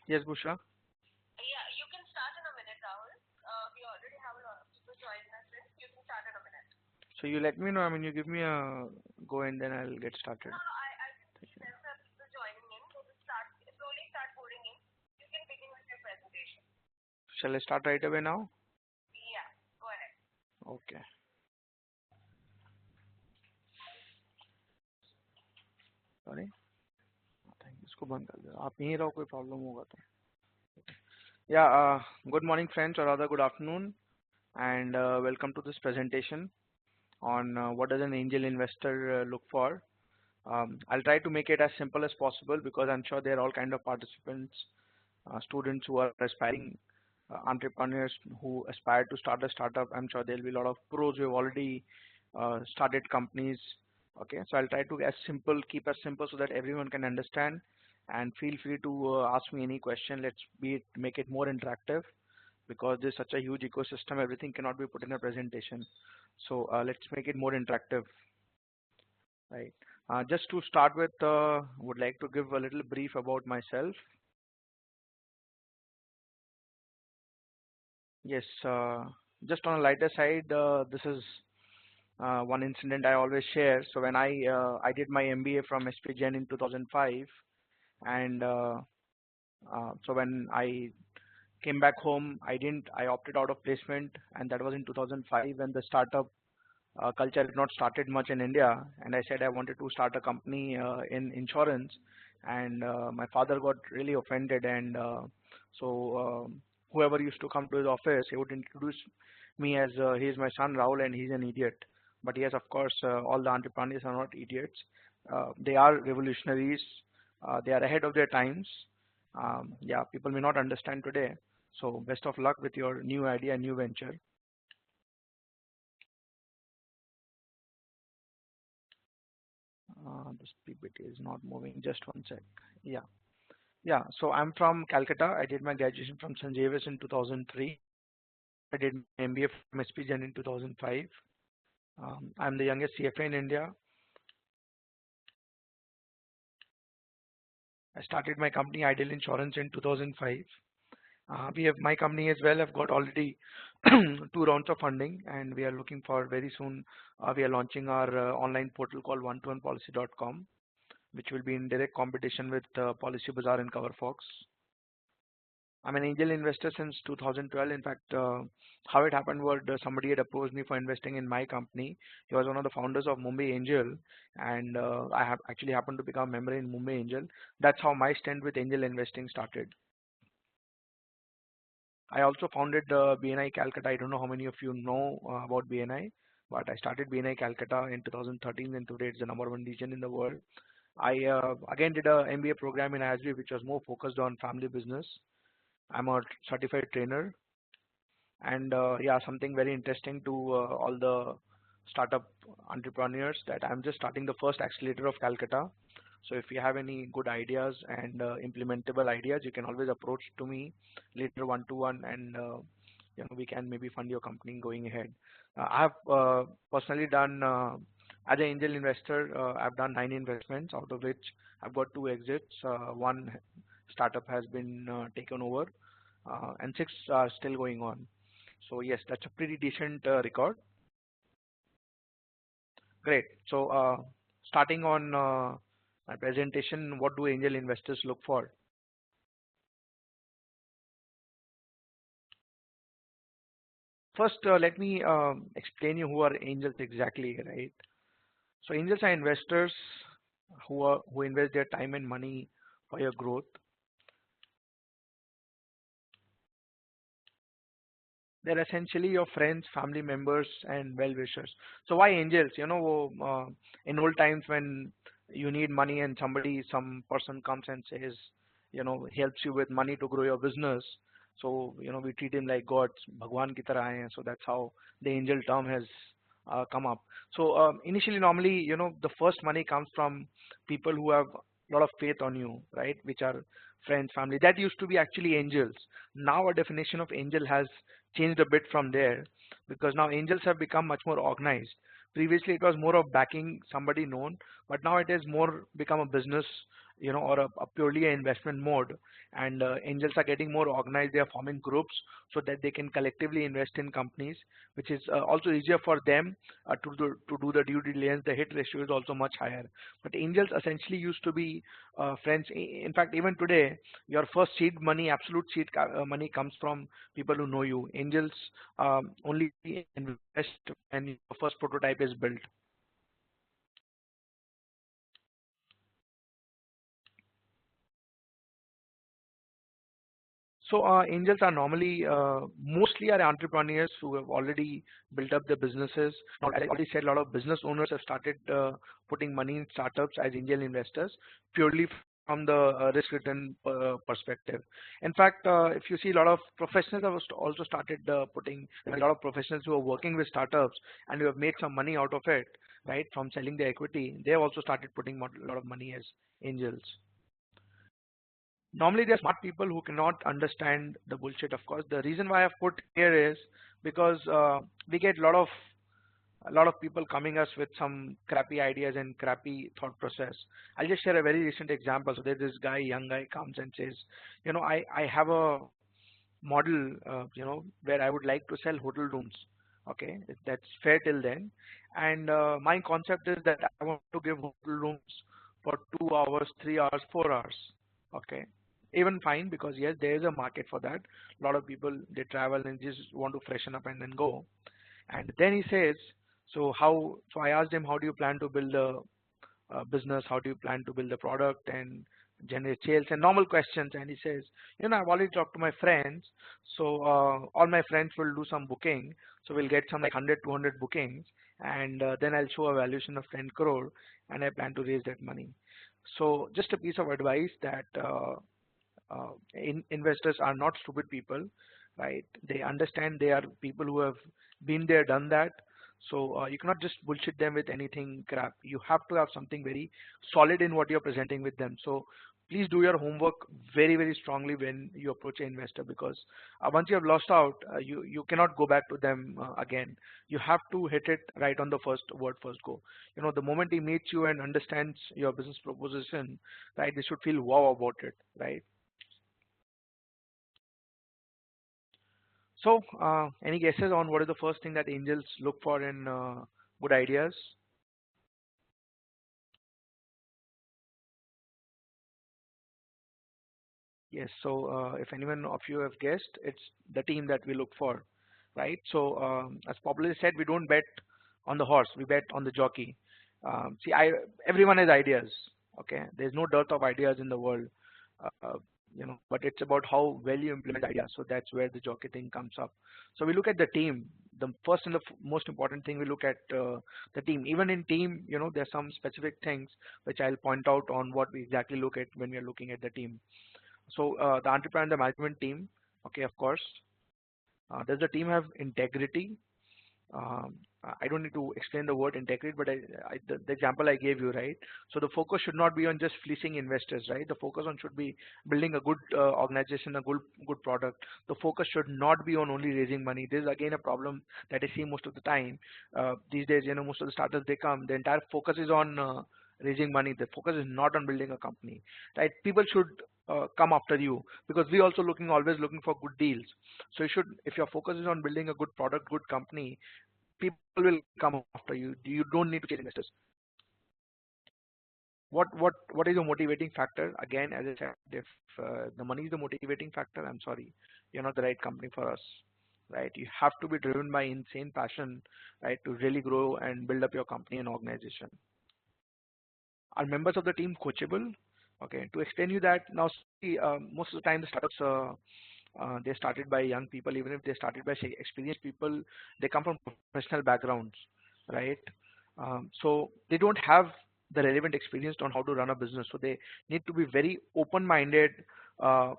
Yes, Bushra. Yeah, you can start in a minute, Rahul. We already have a lot of people joining us in. You can start in a minute. So you let me know. I mean, you give me a go and then I'll get started. No, I can see there are people joining in. So slowly start pouring in. You can begin with your presentation. Shall I start right away now? Yeah, go ahead. Okay. Sorry. इसको बंद कर दो. आप यहीं रहो, कोई problem होगा तो. Yeah. Good morning, friends, or rather good afternoon, and welcome to this presentation on what does an angel investor look for. I'll try to make it as simple as possible because I'm sure there are all kind of participants, students who are aspiring entrepreneurs who aspire to start a startup. I'm sure there'll be a lot of pros who have already started companies. Okay, so I'll try to keep as simple so that everyone can understand. And feel free to ask me any question. Make it more interactive because there's such a huge ecosystem. Everything cannot be put in a presentation. So let's make it more interactive. Right. Just to start with, would like to give a little brief about myself. Yes, just on a lighter side, this is one incident I always share. So when I did my MBA from SPJIMR in 2005, and so when I came back home, I opted out of placement, and that was in 2005 when the startup culture had not started much in India, and I said I wanted to start a company in insurance, and my father got really offended, and whoever used to come to his office, he would introduce me as he is my son Rahul and he's an idiot. But yes, of course, all the entrepreneurs are not idiots. They are revolutionaries. They are ahead of their times. Yeah, people may not understand today. So best of luck with your new idea, new venture. This PPT is not moving. Just one sec. Yeah. So I'm from Calcutta. I did my graduation from St. Xavier's in 2003. I did my MBA from SPJIMR in 2005. I'm the youngest CFA in India. I started my company Ideal Insurance in 2005. We have my company as well. I've got already 2 rounds of funding, and we are looking for very soon. We are launching our online portal called one-to-one-policy.com, which will be in direct competition with Policy Bazaar and CoverFox. I'm an angel investor since 2012. In fact, how it happened was somebody had approached me for investing in my company. He was one of the founders of Mumbai Angel, and I have actually happened to become a member in Mumbai Angel. That's how my stint with angel investing started. I also founded BNI Calcutta. I don't know how many of you know about BNI, but I started BNI Calcutta in 2013, and today it's the #1 region in the world. I again did a MBA program in ISB, which was more focused on family business. I'm a certified trainer, and yeah, something very interesting to all the startup entrepreneurs that I'm just starting the first accelerator of Calcutta. So if you have any good ideas and implementable ideas, you can always approach to me later one-to-one, and we can maybe fund your company going ahead. I have personally done as an angel investor. I've done 9 investments, out of which I've got 2 exits. One startup has been taken over, and 6 are still going on. So yes, that's a pretty decent record. Great. So starting on my presentation, what do angel investors look for? First, let me explain you who are angels exactly, right? So angels are investors who invest their time and money for your growth. They're essentially your friends, family members, and well-wishers. So why angels? In old times when you need money and some person comes and says, helps you with money to grow your business. So, we treat him like gods, Bhagwan ki tarah hai. So that's how the angel term has come up. So initially, normally, the first money comes from people who have a lot of faith on you, right? Which are friends, family. That used to be actually angels. Now our definition of angel has changed a bit from there, because now angels have become much more organized. Previously it was more of backing somebody known, but now it has more become a business or a purely investment mode, and angels are getting more organized. They are forming groups so that they can collectively invest in companies, which is also easier for them to do the due diligence. The hit ratio is also much higher. But angels essentially used to be friends. In fact, even today, your first seed money, absolute seed money, comes from people who know you. Angels only invest when your first prototype is built. So angels are normally mostly are entrepreneurs who have already built up their businesses. Now, as I already said, a lot of business owners have started putting money in startups as angel investors purely from the risk return perspective. In fact, if you see, a lot of professionals have also started putting, a lot of professionals who are working with startups and who have made some money out of it, right, from selling their equity. They have also started putting a lot of money as angels. Normally they're smart people who cannot understand the bullshit. Of course, the reason why I've put here is because we get a lot of people coming us with some crappy ideas and crappy thought process. I'll just share a very recent example. So there's this guy, young guy, comes and says, I have a model, where I would like to sell hotel rooms. Okay, that's fair till then. And my concept is that I want to give hotel rooms for 2 hours, 3 hours, 4 hours. Okay, even fine, because yes, there is a market for that. A lot of people, they travel and just want to freshen up and then go. And then he says, so I asked him, how do you plan to build a business? How do you plan to build a product and generate sales and normal questions? And he says, I've already talked to my friends. So all my friends will do some booking. So we'll get some like 100, 200 bookings. And then I'll show a valuation of 10 crore and I plan to raise that money. So just a piece of advice that investors are not stupid people, right? They understand, they are people who have been there, done that. So you cannot just bullshit them with anything crap. You have to have something very solid in what you're presenting with them. So please do your homework very, very strongly when you approach an investor, because once you have lost out, you cannot go back to them again. You have to hit it right on the first word, first go. The moment he meets you and understands your business proposition, right, they should feel wow about it, right? So, any guesses on what is the first thing that angels look for in good ideas? Yes. So, if anyone of you have guessed, it's the team that we look for, right? So, as popularly said, we don't bet on the horse; we bet on the jockey. See, everyone has ideas. Okay, there's no dearth of ideas in the world. Uh, but it's about how well you implement ideas. So that's where the jockey thing comes up. So we look at the team. The first and the most important thing, we look at the team. Even in team, there's some specific things which I'll point out on what we exactly look at when we are looking at the team. So the entrepreneur and the management team, okay, of course. Does the team have integrity? um, I don't need to explain the word integrity, but the example I gave you, right? So the focus should not be on just fleecing investors, right? The focus on should be building a good organization, a good product. The focus should not be on only raising money. This is again a problem that I see most of the time these days. Most of the startups, they come, the entire focus is on raising money. The focus is not on building a company, right? People should come after you, because we also always looking for good deals. So if your focus is on building a good product, good company, people will come after you. You don't need to chase investors. What is the motivating factor? Again, as I said, if the money is the motivating factor, I'm sorry, you're not the right company for us, right? You have to be driven by insane passion, right, to really grow and build up your company and organization. Are members of the team coachable? Okay, to explain you that, now see, most of the time the startups they started by young people. Even if they started by, say, experienced people, they come from professional backgrounds, right? So they don't have the relevant experience on how to run a business. So they need to be very open-minded, uh,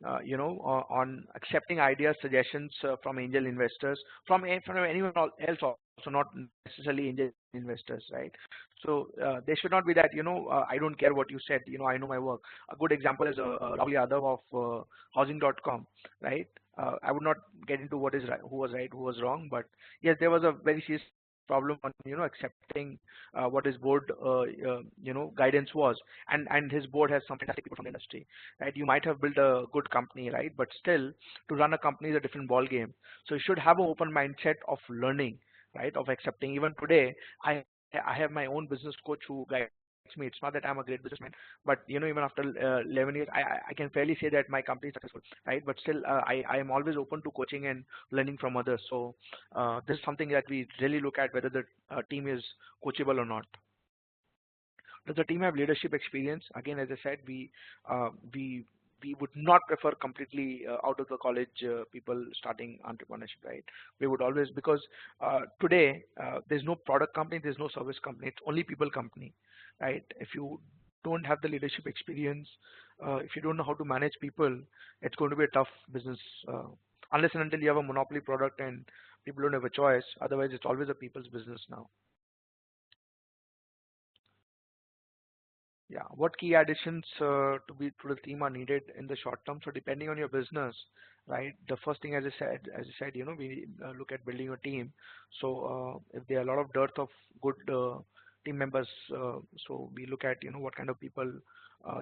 on accepting ideas, suggestions from angel investors, from anyone else also, not necessarily angel investors, right? So they should not be that, I don't care what you said, I know my work. A good example is Rahul Agarwal of housing.com, right? I would not get into what is right, who was right, who was wrong, but yes, there was a very serious problem on accepting what his board guidance was, and his board has some fantastic people from the industry, right? You might have built a good company, right? But still, to run a company is a different ball game. So you should have an open mindset of learning, right? Of accepting. Even today, I have my own business coach who guides me. It's not that I'm a great businessman, but even after 11 years, I can fairly say that my company is successful, right? But still, I am always open to coaching and learning from others. So this is something that we really look at, whether the team is coachable or not. Does the team have leadership experience? Again, as I said, we would not prefer completely out of the college people starting entrepreneurship, right? We would always, because today there's no product company, there's no service company, it's only people company, right? If you don't have the leadership experience, if you don't know how to manage people, it's going to be a tough business, unless and until you have a monopoly product and people don't have a choice. Otherwise, it's always a people's business now. Yeah, what key additions to the team are needed in the short term? So depending on your business, right? The first thing, as I said, we look at building a team. So if there are a lot of dearth of good team members, so we look at what kind of people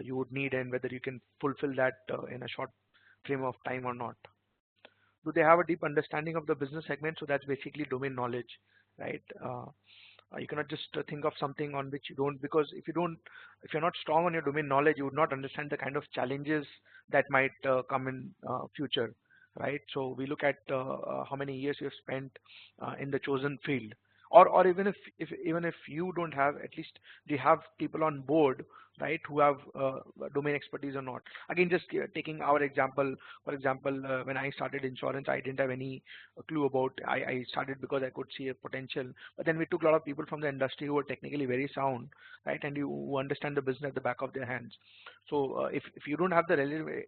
you would need and whether you can fulfill that in a short frame of time or not. Do they have a deep understanding of the business segment? So that's basically domain knowledge, right? You cannot just think of something on which you don't, because if you're not strong on your domain knowledge, you would not understand the kind of challenges that might come in future, right? So we look at how many years you've spent in the chosen field, or even if you don't have, at least do you have people on board, right, who have domain expertise or not. Again, just taking our example, for example, when I started insurance, I didn't have any clue about. I started because I could see a potential, but then we took a lot of people from the industry who were technically very sound, right, and who understand the business at the back of their hands. So if you don't have the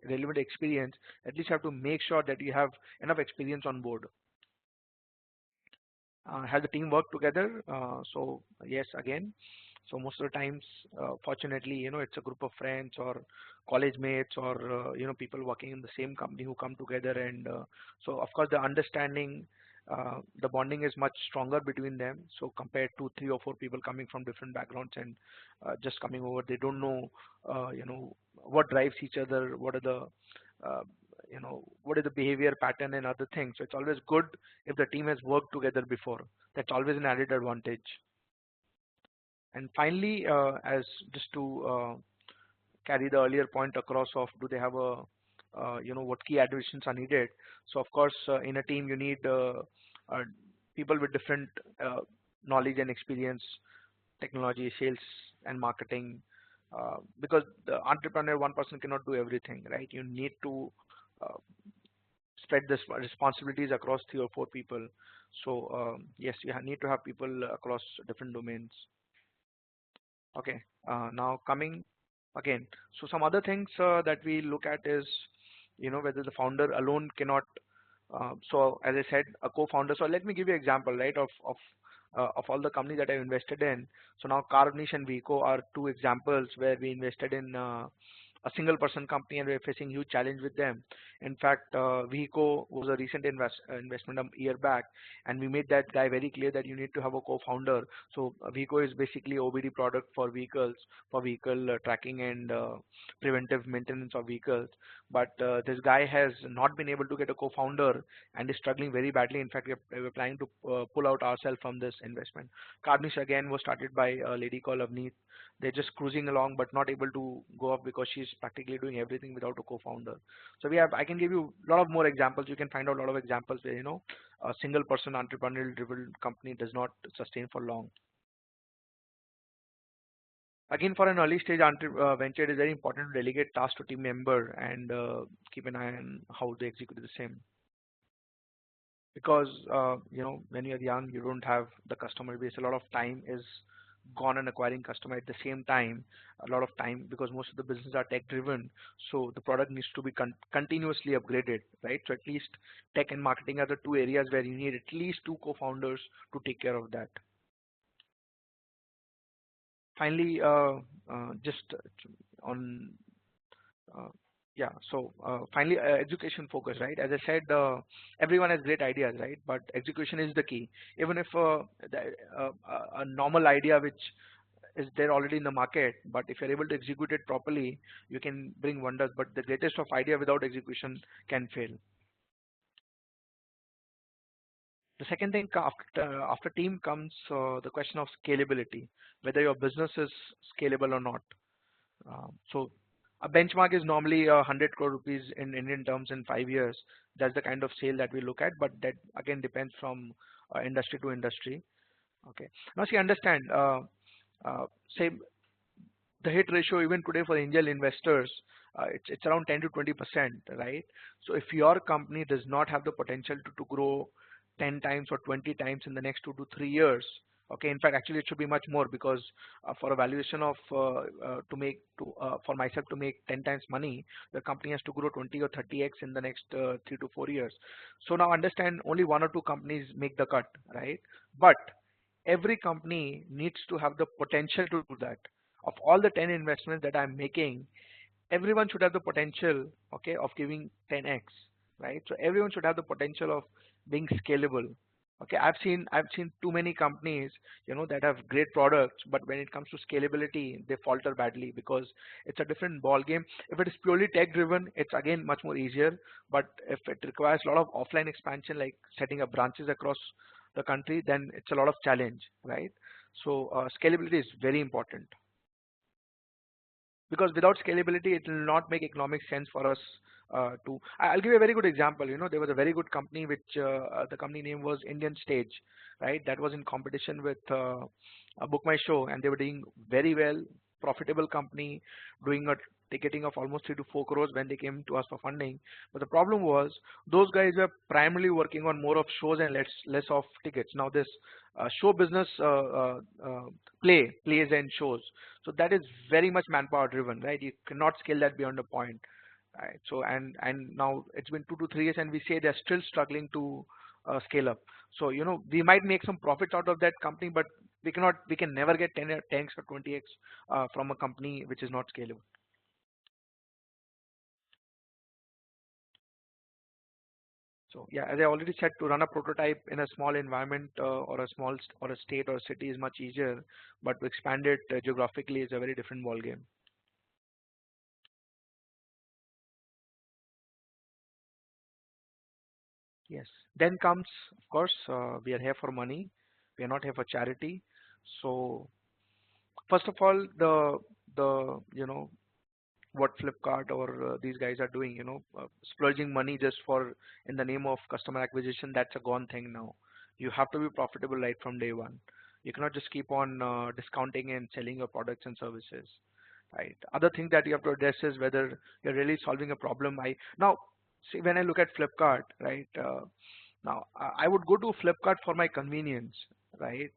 relevant experience, at least you have to make sure that you have enough experience on board. Has the team worked together? So yes, again. So most of the times, fortunately, it's a group of friends or college mates or people working in the same company who come together, and so of course the understanding, the bonding is much stronger between them. So compared to 3 or 4 people coming from different backgrounds and just coming over, they don't know, what drives each other, what are the uh, what is the behavior pattern and other things. So it's always good if the team has worked together before. That's always an added advantage. And finally, as just to carry the earlier point across of, do they have a what key additions are needed? So of course, in a team you need people with different knowledge and experience, technology, sales, and marketing. Because the entrepreneur, one person cannot do everything, right? You need to uh, spread this responsibilities across 3 or 4 people. So yes, you need to have people across different domains. Okay, now coming again, so some other things that we look at is, whether the founder alone cannot. So as I said, a co-founder. So let me give you an example, right, of all the companies that I've invested in. So now Carnish and Vico are 2 examples where we invested in a single person company and we're facing huge challenge with them. In fact, Vico was a recent investment a year back, and we made that guy very clear that you need to have a co-founder. So Vico is basically OBD product for vehicles, for vehicle tracking and preventive maintenance of vehicles. But this guy has not been able to get a co-founder and is struggling very badly. In fact, we're planning to pull out ourselves from this investment. Carnish again was started by a lady called Avneet. They're just cruising along but not able to go up because she's practically doing everything without a co-founder. So I can give you a lot of more examples. You can find out a lot of examples where a single person entrepreneurial driven company does not sustain for long. Again, for an early stage venture, it is very important to delegate tasks to team member and keep an eye on how they execute the same. Because when you're young, you don't have the customer base. A lot of time is gone on acquiring customer. At the same time, a lot of time, because most of the businesses are tech driven, so the product needs to be continuously upgraded, right? So at least tech and marketing are the 2 areas where you need at least 2 co-founders to take care of that. Finally, just on Yeah. So finally, education focus, right? As I said, everyone has great ideas, right? But execution is the key. Even if a normal idea which is there already in the market, but if you're able to execute it properly, you can bring wonders. But the greatest of idea without execution can fail. The second thing after team comes the question of scalability, whether your business is scalable or not. So a benchmark is normally 100 crore rupees in Indian terms in 5 years. That's the kind of sale that we look at, but that again depends from industry to industry. Okay. Now see, understand. Say the hit ratio even today for angel investors, it's around 10 to 20%, right? So if your company does not have the potential to grow 10 times or 20 times in the next 2 to 3 years, okay, in fact, actually it should be much more because for a valuation of for myself to make 10 times money, the company has to grow 20 or 30x in the next 3 to 4 years. So now understand, only one or two companies make the cut, right? But every company needs to have the potential to do that. Of all the 10 investments that I'm making, everyone should have the potential, okay, of giving 10x, right? So everyone should have the potential of being scalable. Okay, I've seen too many companies, that have great products, but when it comes to scalability, they falter badly because it's a different ball game. If it is purely tech driven, it's again much more easier. But if it requires a lot of offline expansion, like setting up branches across the country, then it's a lot of challenge, right? So scalability is very important because without scalability, it will not make economic sense for us to. I'll give you a very good example. There was a very good company which the company name was Indian Stage, right? That was in competition with Book My Show, and they were doing very well, profitable company, doing a ticketing of almost 3 to 4 crores when they came to us for funding. But the problem was those guys were primarily working on more of shows and less of tickets. Now this show business plays and shows. So that is very much manpower driven, right? You cannot scale that beyond a point, right? So and now it's been 2 to 3 years, and we say they're still struggling to scale up. So we might make some profits out of that company, but we can never get 10x or 20x from a company which is not scalable. So yeah, as I already said, to run a prototype in a small environment or or a state or a city is much easier, but to expand it geographically is a very different ball game. Yes. Then comes, of course, we are here for money. We are not here for charity. So first of all, the what Flipkart or these guys are doing, splurging money just for in the name of customer acquisition, that's a gone thing now. You have to be profitable right from day one. You cannot just keep on discounting and selling your products and services, right? Other thing that you have to address is whether you're really solving a problem. Now see, when I look at Flipkart, right? Now I would go to Flipkart for my convenience, right?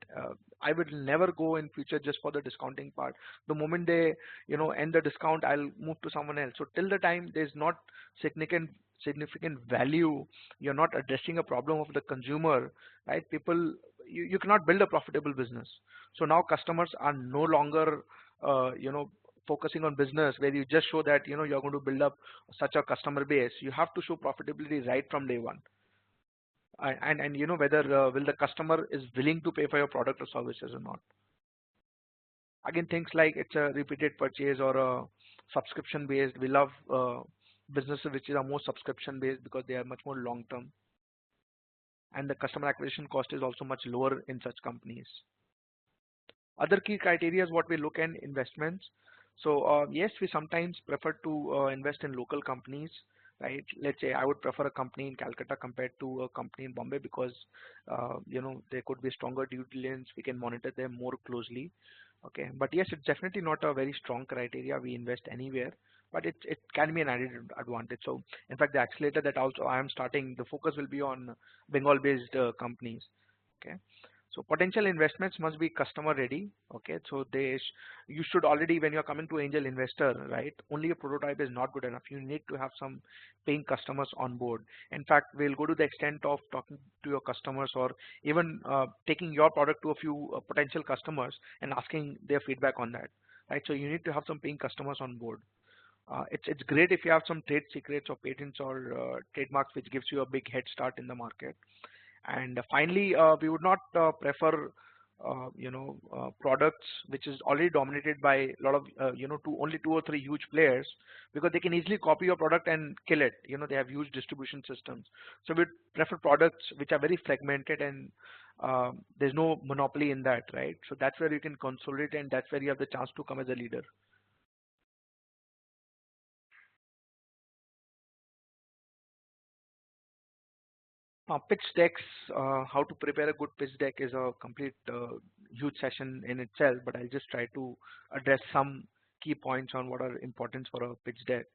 I will never go in future just for the discounting part. The moment they end the discount, I'll move to someone else. So till the time there's not significant value, you're not addressing a problem of the consumer, right? People, you cannot build a profitable business. So now customers are no longer focusing on business where you just show that you're going to build up such a customer base. You have to show profitability right from day one. And whether will the customer is willing to pay for your product or services or not. Again, things like it's a repeated purchase or a subscription based. We love businesses which are more subscription based because they are much more long term, and the customer acquisition cost is also much lower in such companies. Other key criteria is what we look at investments. So yes, we sometimes prefer to invest in local companies, right? Let's say I would prefer a company in Calcutta compared to a company in Bombay because there could be stronger due diligence. We can monitor them more closely. Okay, but yes, it's definitely not a very strong criteria. We invest anywhere, but it can be an added advantage. So in fact, the accelerator that also I am starting, the focus will be on Bengal-based companies. Okay. So potential investments must be customer ready. Okay, so you should already, when you're coming to angel investor, right? Only a prototype is not good enough. You need to have some paying customers on board. In fact, we'll go to the extent of talking to your customers or even taking your product to a few potential customers and asking their feedback on that, right? So you need to have some paying customers on board. It's great if you have some trade secrets or patents or trademarks which gives you a big head start in the market. And finally, we would not prefer products which is already dominated by a lot of only two or three huge players, because they can easily copy your product and kill it. They have huge distribution systems. So we prefer products which are very fragmented and there's no monopoly in that, right? So that's where you can consolidate, and that's where you have the chance to come as a leader. Pitch decks, how to prepare a good pitch deck is a complete huge session in itself, but I'll just try to address some key points on what are important for a pitch deck.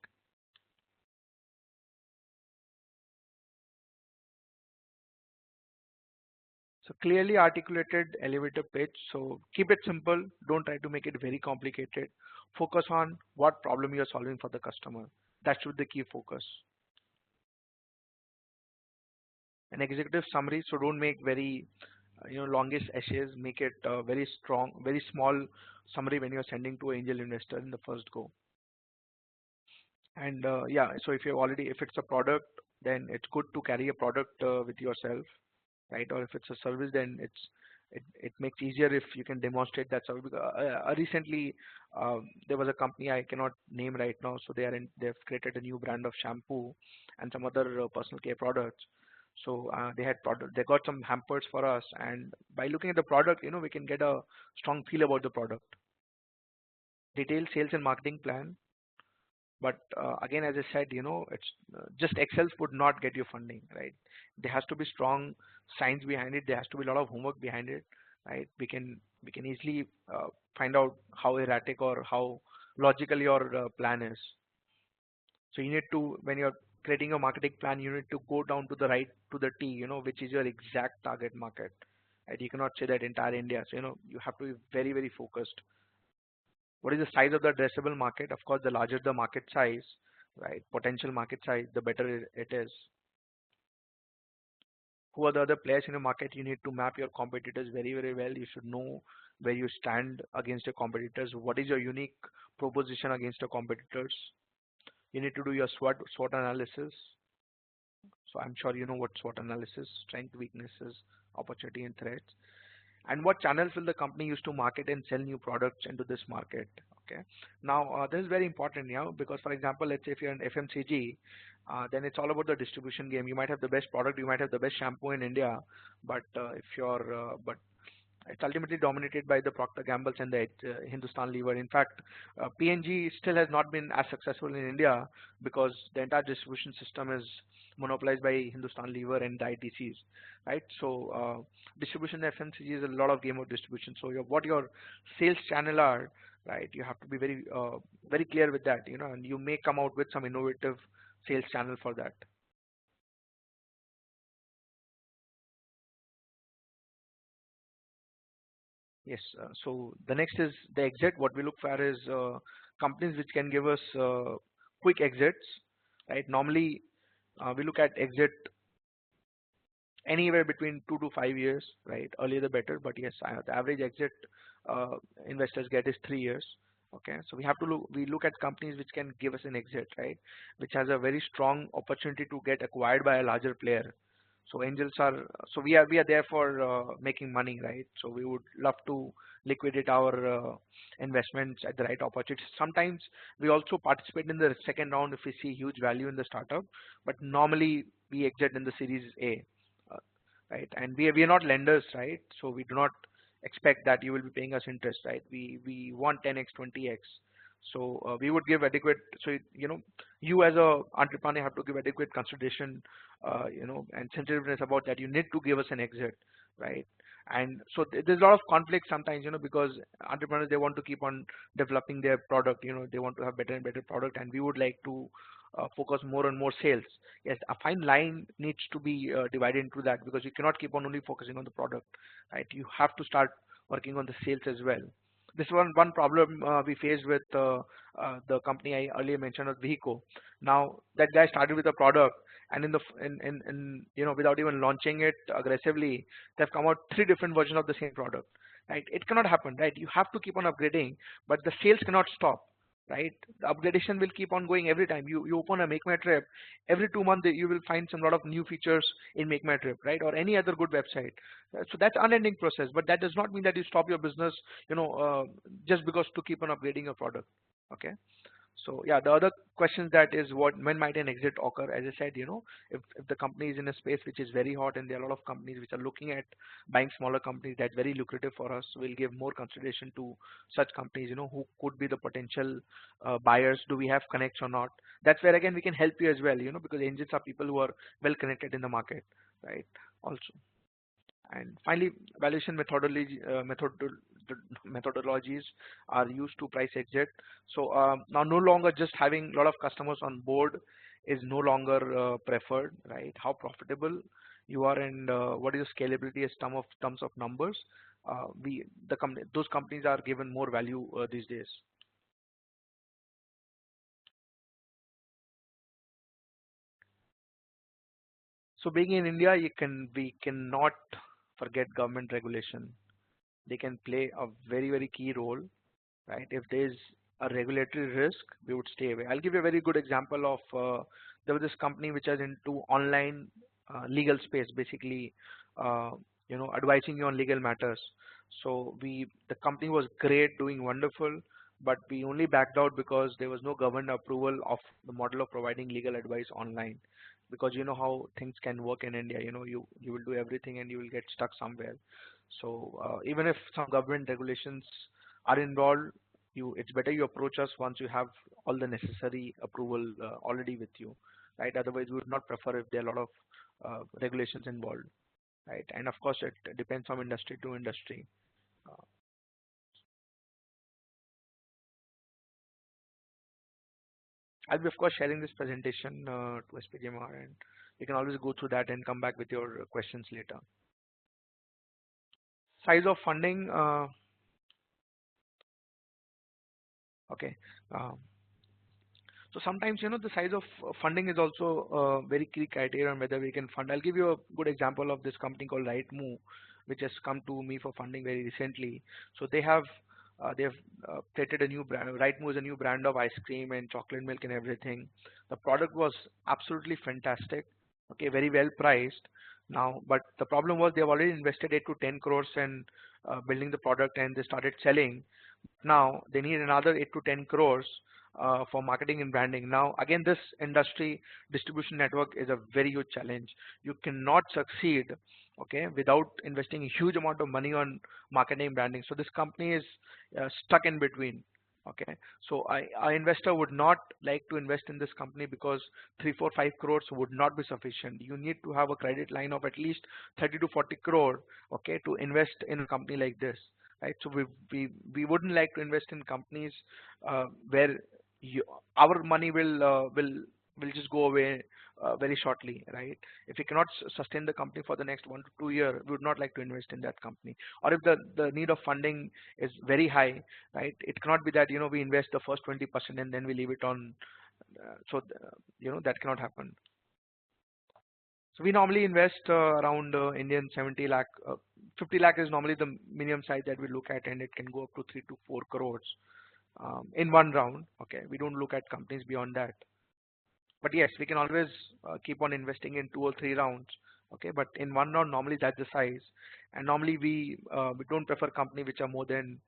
So clearly articulated elevator pitch. So keep it simple. Don't try to make it very complicated. Focus on what problem you're solving for the customer. That should be the key focus. An executive summary. So don't make very longish essays. Make it very strong, very small summary when you're sending to an angel investor in the first go. And yeah, so if it's a product, then it's good to carry a product with yourself, right? Or if it's a service, then it makes easier if you can demonstrate that service. Recently, there was a company I cannot name right now, so they've created a new brand of shampoo and some other personal care products. So they got some hampers for us, and by looking at the product, we can get a strong feel about the product. Detailed sales and marketing plan. But again, as I said, it's just Excel would not get you funding, right? There has to be strong science behind it. There has to be a lot of homework behind it, right? We can easily find out how erratic or how logical your plan is. So you need to, when you're creating a marketing plan, you need to go down to the T, which is your exact target market. Right? You cannot say that entire India. So you have to be very, very focused. What is the size of the addressable market? Of course, the larger the market size, right? Potential market size, the better it is. Who are the other players in the market? You need to map your competitors very, very well. You should know where you stand against your competitors. What is your unique proposition against your competitors? You need to do your SWOT analysis. So I'm sure you know what SWOT analysis: strength, weaknesses, opportunity, and threats. And what channels will the company use to market and sell new products into this market? Okay. Now this is very important, because for example, let's say if you're an FMCG, then it's all about the distribution game. You might have the best product, you might have the best shampoo in India, but it's ultimately dominated by the Procter Gambles and the Hindustan Lever. In fact, P&G still has not been as successful in India because the entire distribution system is monopolized by Hindustan Lever and the ITCs, right? So distribution FMCG is a lot of game of distribution. So what your sales channel are, right? You have to be very very clear with that, and you may come out with some innovative sales channel for that. Yes. So the next is the exit. What we look for is companies which can give us quick exits, right? Normally, we look at exit anywhere between 2 to 5 years, right? Earlier the better, but yes, the average exit investors get is 3 years. Okay, so we look at companies which can give us an exit, right? Which has a very strong opportunity to get acquired by a larger player. So we are there for making money, right? So we would love to liquidate our investments at the right opportunity. Sometimes we also participate in the second round if we see huge value in the startup, but normally we exit in the Series A, right? And we are not lenders, right? So we do not expect that you will be paying us interest, right? We want 10x, 20x. So we would give adequate. So you as a entrepreneur have to give adequate consideration, and sensitiveness about that. You need to give us an exit, right? And so there's a lot of conflict sometimes, because entrepreneurs, they want to keep on developing their product. They want to have better and better product, and we would like to focus more and more sales. Yes, a fine line needs to be divided into that, because you cannot keep on only focusing on the product, right? You have to start working on the sales as well. This one problem we faced with the company I earlier mentioned, was Vico. Now that guy started with a product, and without even launching it aggressively, they've come out 3 different versions of the same product, right? It cannot happen, right? You have to keep on upgrading, but the sales cannot stop. right? The upgradation will keep on going every time. You open a Make My Trip, every 2 months you will find some lot of new features in Make My Trip, right? Or any other good website. So that's unending process, but that does not mean that you stop your business, just because to keep on upgrading your product. Okay. So yeah, the other question that is when might an exit occur? As I said, if the company is in a space which is very hot and there are a lot of companies which are looking at buying smaller companies, that's very lucrative for us. We'll give more consideration to such companies, who could be the potential buyers. Do we have connects or not? That's where again we can help you as well, because angels are people who are well connected in the market, right? Also. And finally, valuation methodologies are used to price exit. So now no longer just having a lot of customers on board is no longer preferred, right? How profitable you are and what is the scalability as terms of numbers. Those companies are given more value these days. So being in India, we cannot forget government regulation. They can play a very, very key role, right? If there's a regulatory risk, we would stay away. I'll give you a very good example of there was this company which is into online legal space, basically, advising you on legal matters. So the company was great, doing wonderful, but we only backed out because there was no government approval of the model of providing legal advice online. Because you know how things can work in India, you will do everything and you will get stuck somewhere. So even if some government regulations are involved, it's better you approach us once you have all the necessary approval already with you, right? Otherwise, we would not prefer if there are a lot of regulations involved, right? And of course, it depends from industry to industry. Uh, I'll be of course sharing this presentation to SPJIMR, and you can always go through that and come back with your questions later. Size of funding. Okay. Um, So sometimes, the size of funding is also a very key criteria on whether we can fund. I'll give you a good example of this company called Rightmove, which has come to me for funding very recently. So they've created a new brand. Rightmove is a new brand of ice cream and chocolate milk and everything. The product was absolutely fantastic. Okay, very well priced. Now, but the problem was they've already invested 8 to 10 crores in building the product and they started selling. Now they need another 8 to 10 crores for marketing and branding. Now again, this industry distribution network is a very huge challenge. You cannot succeed, okay, without investing a huge amount of money on marketing and branding. So this company is stuck in between. Okay, so our investor would not like to invest in this company because 3, 4, 5 crores would not be sufficient. You need to have a credit line of at least 30 to 40 crore, okay, to invest in a company like this, right? So we wouldn't like to invest in companies where our money will just go away very shortly, right? If we cannot sustain the company for the next 1 to 2 years, we would not like to invest in that company. Or if the need of funding is very high, right? It cannot be that we invest the first 20% and then we leave it on. That cannot happen. So we normally invest around Indian 70 lakh. 50 lakh is normally the minimum size that we look at, and it can go up to 3 to 4 crores in one round. Okay, we don't look at companies beyond that. But yes, we can always keep on investing in 2 or 3 rounds. Okay, but in one round, normally that's the size. And normally we don't prefer company which are more than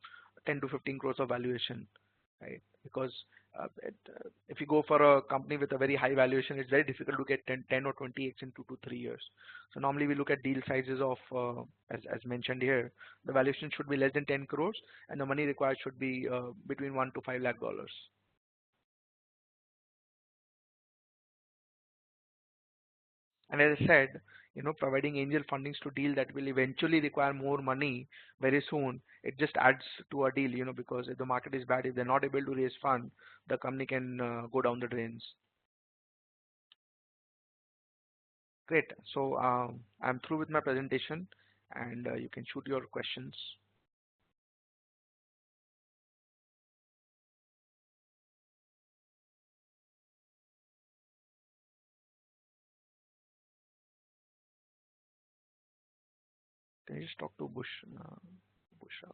10 to 15 crores of valuation, right? Because if you go for a company with a very high valuation, it's very difficult to get 10 or 20x in 2 to 3 years. So normally we look at deal sizes of, as mentioned here, the valuation should be less than 10 crores and the money required should be between 1 to 5 lakh dollars. And as I said, providing angel fundings to deal that will eventually require more money very soon, it just adds to a deal, because if the market is bad, if they're not able to raise fund, the company can go down the drains. Great. So I'm through with my presentation and you can shoot your questions. Can you just talk to Bush? Bush.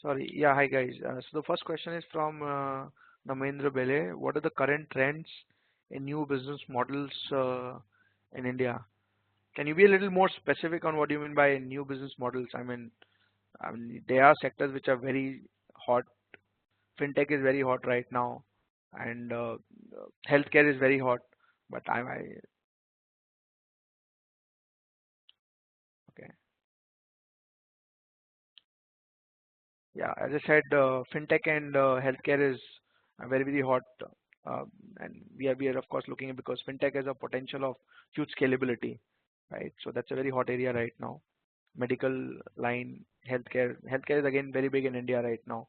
Sorry. Yeah, hi guys. So the first question is from Namendra Bele. What are the current trends in new business models in India? Can you be a little more specific on what you mean by new business models? I mean, there are sectors which are very hot. Fintech is very hot right now, and healthcare is very hot. But okay. Yeah, as I said, fintech and healthcare is very very hot, uh, and we are of course looking at because fintech has a potential of huge scalability, right? So that's a very hot area right now. Medical line, healthcare is again very big in India right now.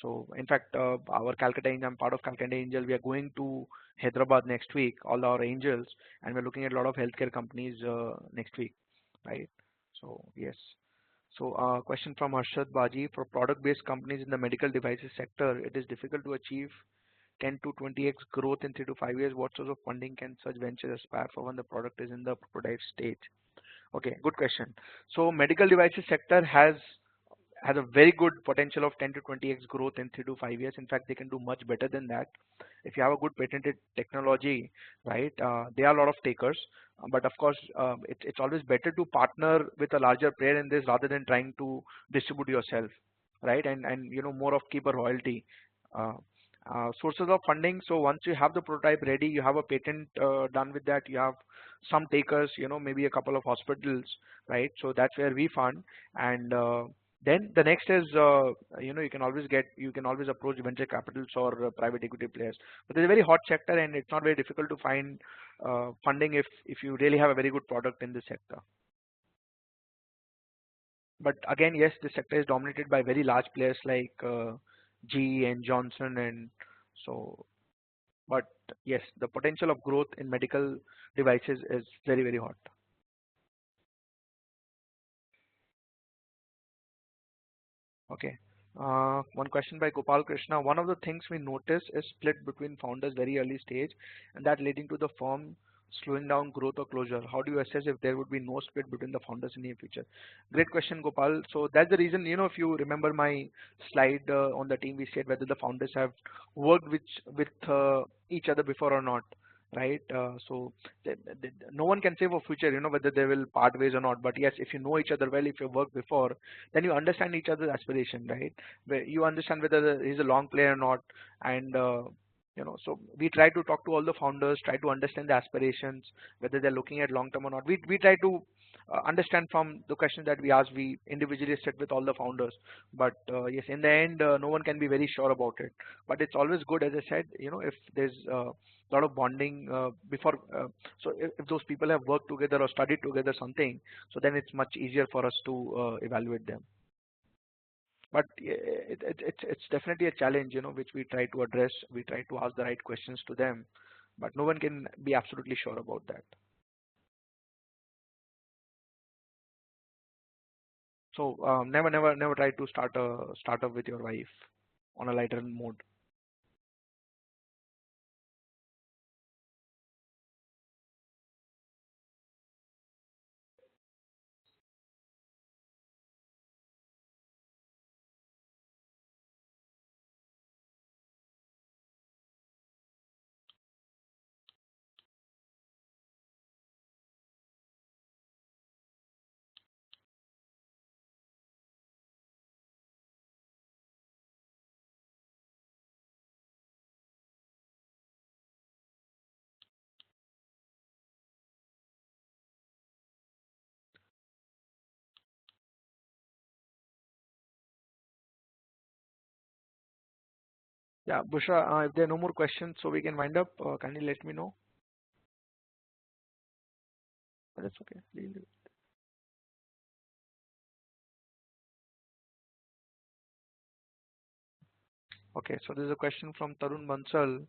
So in fact, our Calcutta Angel, I'm part of Calcutta Angel. We are going to Hyderabad next week, all our angels, and we're looking at a lot of healthcare companies next week, right? So yes. So question from Arshad Baji: for product-based companies in the medical devices sector, it is difficult to achieve 10 to 20x growth in 3 to 5 years. What sort of funding can such ventures aspire for when the product is in the prototype stage? Okay, good question. So medical devices sector has a very good potential of 10 to 20x growth in 3 to 5 years. In fact, they can do much better than that. If you have a good patented technology, right, there are a lot of takers. But of course, it's always better to partner with a larger player in this rather than trying to distribute yourself, right? And more of keep a royalty. Uh, Sources of funding. So once you have the prototype ready, you have a patent done with that, you have some takers, maybe a couple of hospitals, right? So that's where we fund. And then the next is, you can always approach venture capitals or private equity players. But it's a very hot sector, and it's not very difficult to find funding if you really have a very good product in this sector. But again, yes, the sector is dominated by very large players like GE and Johnson, and so. But yes, the potential of growth in medical devices is very very hot. Okay. One question by Gopal Krishna. One of the things we notice is split between founders very early stage, and that leading to the firm slowing down growth or closure. How do you assess if there would be no split between the founders in the near future? Great question, Gopal. So that's the reason, if you remember my slide on the team, we said whether the founders have worked with each other before or not, right? So no one can say for future, whether they will part ways or not. But yes, if you know each other well, if you worked before, then you understand each other's aspiration, right? Where you understand whether he's a long player or not, and so we try to talk to all the founders, try to understand the aspirations, whether they're looking at long term or not. We try to understand from the questions that we ask. We individually sit with all the founders, but yes, in the end, no one can be very sure about it. But it's always good, as I said, if there's a lot of bonding before. So if those people have worked together or studied together something, so then it's much easier for us to evaluate them. But it's definitely a challenge, which we try to address. We try to ask the right questions to them, but no one can be absolutely sure about that. So never try to start a startup with your wife on a lighter mode. Yeah, Bushra, if there are no more questions, so we can wind up. Kindly let me know. That's okay. Okay, so there's a question from Tarun Bansal.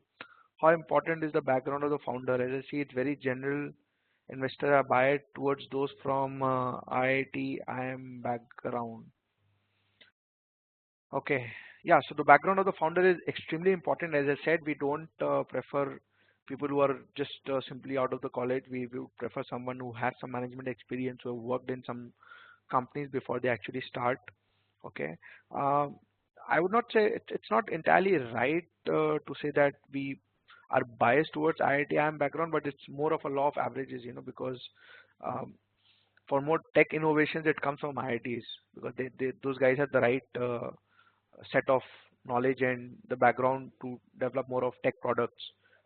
How important is the background of the founder? As I see, it's very general. Investors are biased towards those from IIT, IM background. Okay, yeah. So the background of the founder is extremely important. As I said, we don't prefer people who are just simply out of the college. We would prefer someone who has some management experience, who have worked in some companies before they actually start. Okay. I would not say it's not entirely right to say that we are biased towards IIT IIM background, but it's more of a law of averages, because um, for more tech innovations, it comes from IITs because those guys have the right set of knowledge and the background to develop more of tech products,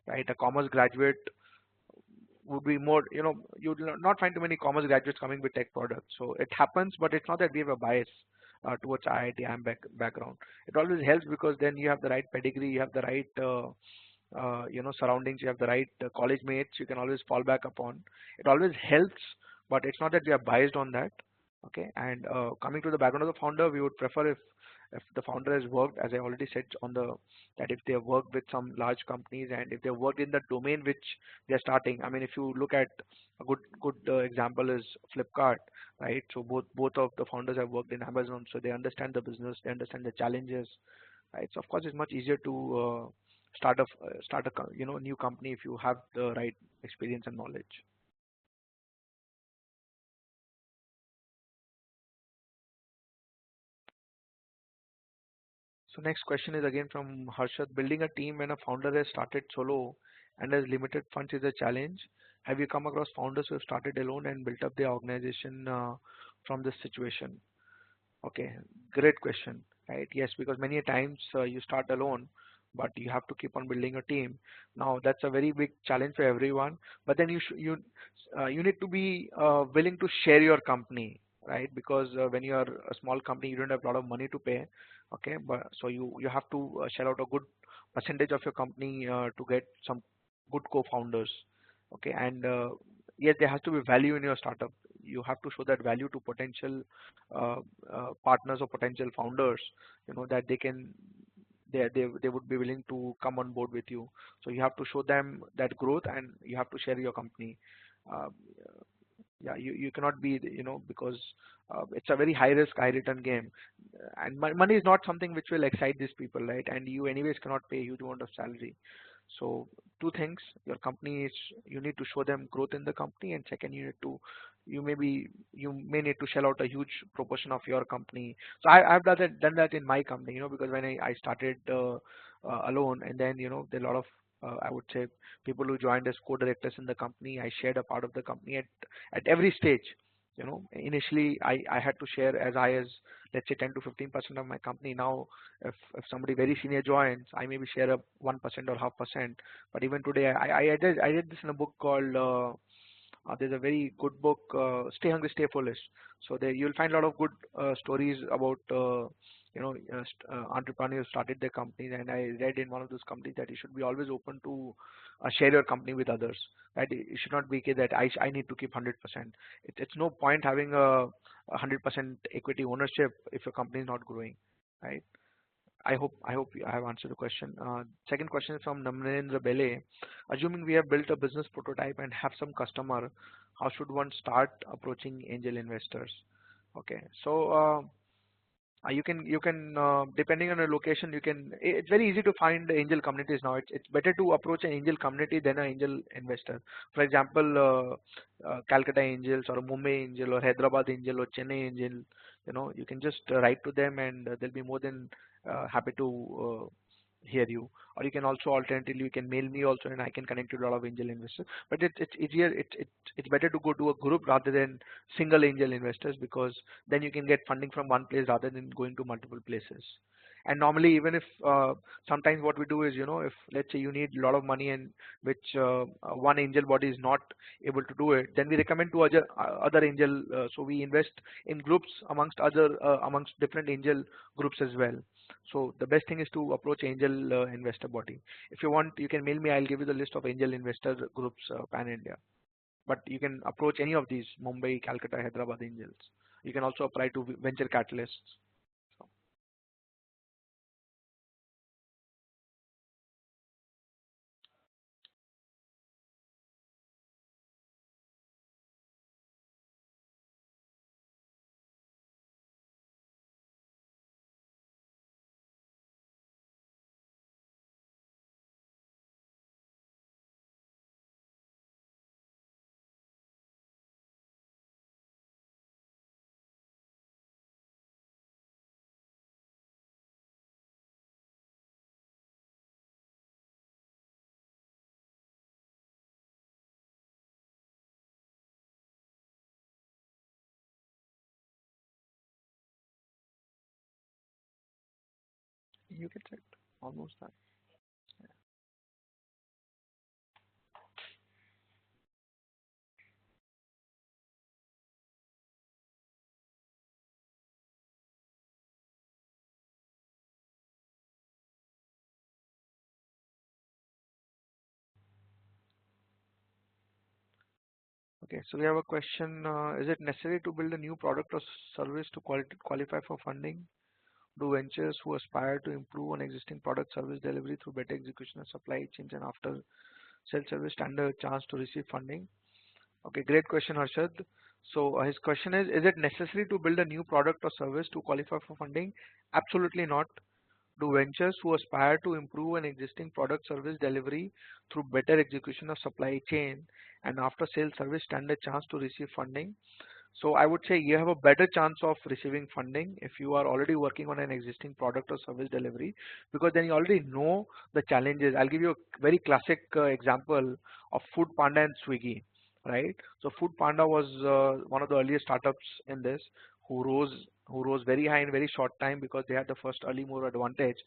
right? A commerce graduate would be more, you'd not find too many commerce graduates coming with tech products. So it happens, but it's not that we have a bias towards IIT IIM background. It always helps because then you have the right pedigree, you have the right surroundings, you have the right college mates you can always fall back upon. It always helps, but it's not that we are biased on that. Okay, and coming to the background of the founder, we would prefer if the founder has worked, as I already said, that if they have worked with some large companies and if they have worked in the domain which they are starting. I mean, if you look at a good example is Flipkart, right? So both of the founders have worked in Amazon, so they understand the business, they understand the challenges, right? So of course, it's much easier to start a new company if you have the right experience and knowledge. So next question is again from Harshad. Building a team when a founder has started solo and has limited funds is a challenge. Have you come across founders who have started alone and built up their organization from this situation? Okay, great question. Right? Yes, because many a times you start alone, but you have to keep on building a team. Now that's a very big challenge for everyone. But then you need to be willing to share your company, right? Because when you are a small company, you don't have a lot of money to pay. Okay, but so you have to shell out a good percentage of your company to get some good co-founders. Okay, and yes, there has to be value in your startup. You have to show that value to potential uh, partners or potential founders, that they would be willing to come on board with you. So you have to show them that growth and you have to share your company. uh, yeah, you cannot be, because it's a very high risk high return game, and money is not something which will excite these people, right? And you anyways cannot pay a huge amount of salary. So two things: your company is, you need to show them growth in the company, and second, you may need to shell out a huge proportion of your company. So I've done that in my company, because when I started alone, and then there are a lot of I would say people who joined as co-directors in the company. I shared a part of the company at every stage. Initially I had to share as high as, let's say, 10 to 15% of my company. Now if somebody very senior joins, I maybe share a 1% or half percent. But even today I read this in a book called there's a very good book, Stay Hungry, Stay Foolish. So there you'll find a lot of good stories about entrepreneurs started their companies, and I read in one of those companies that you should be always open to share your company with others. Right? It should not be case that I need to keep 100%. It's no point having a 100% equity ownership if your company is not growing, right? I hope I have answered the question. Second question is from Namrendra Bele. Assuming we have built a business prototype and have some customer, how should one start approaching angel investors? Okay, so you can depending on the location, it's very easy to find angel communities now. It's better to approach an angel community than an angel investor. For example, Calcutta Angels or Mumbai Angel or Hyderabad Angel or Chennai Angel, you can just write to them, and they'll be more than happy to hear you. Or you can also alternatively, you can mail me also, and I can connect you to a lot of angel investors. But it's easier, it's better to go to a group rather than single angel investors, because then you can get funding from one place rather than going to multiple places. And normally, even if sometimes what we do is, if let's say you need a lot of money and which one angel body is not able to do it, then we recommend to other angel. So we invest in groups amongst different angel groups as well. So the best thing is to approach angel investor body. If you want, you can mail me. I'll give you the list of angel investor groups pan India. But you can approach any of these: Mumbai, Calcutta, Hyderabad angels. You can also apply to venture catalysts. So, You get it. Almost done. Okay, so we have a question. Is it necessary to build a new product or service to qualify for funding? Do ventures who aspire to improve on existing product service delivery through better execution of supply chains and after sales service stand a chance to receive funding? Okay, great question, Harshad. So his question is it necessary to build a new product or service to qualify for funding? Absolutely not. Do ventures who aspire to improve an existing product service delivery through better execution of supply chain and after sales service stand a chance to receive funding? So I would say you have a better chance of receiving funding if you are already working on an existing product or service delivery, because then you already know the challenges. I'll give you a very classic example of Food Panda and Swiggy, right? So Food Panda was one of the earliest startups in this who rose very high in very short time because they had the first early mover advantage,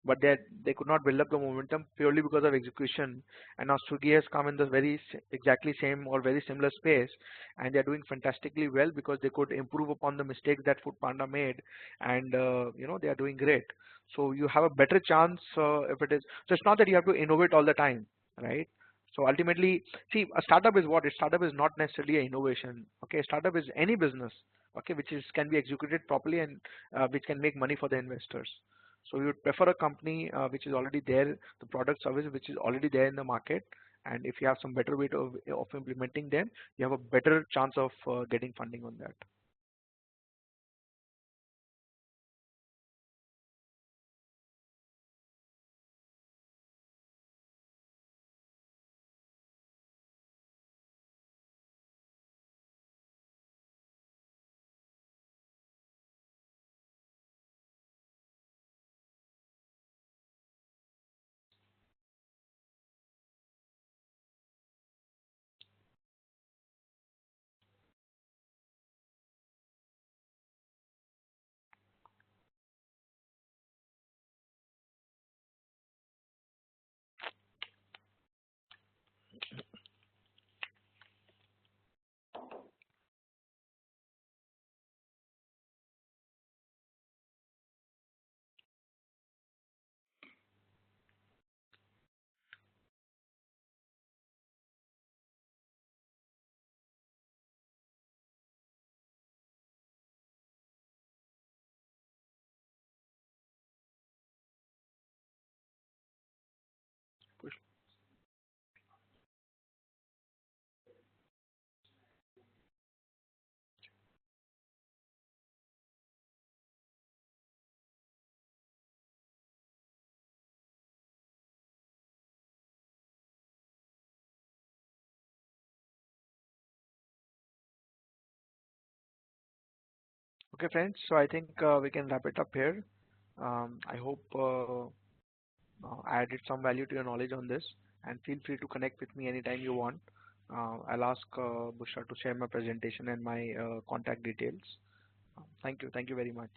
but they could not build up the momentum purely because of execution. And now Swiggy has come in the exactly same or very similar space, and they're doing fantastically well because they could improve upon the mistakes that Food Panda made, and they are doing great. So you have a better chance if it is. So it's not that you have to innovate all the time, right? So ultimately, see, a startup is what? A startup is not necessarily an innovation. Okay, a startup is any business, okay, which is can be executed properly and which can make money for the investors. So we would prefer a company which is already there, the product service which is already there in the market, and if you have some better way of implementing them, you have a better chance of getting funding on that. Push. Okay, friends. So I think we can wrap it up here. I hope I added some value to your knowledge on this, and feel free to connect with me anytime you want. I'll ask Bushra to share my presentation and my contact details. Thank you very much.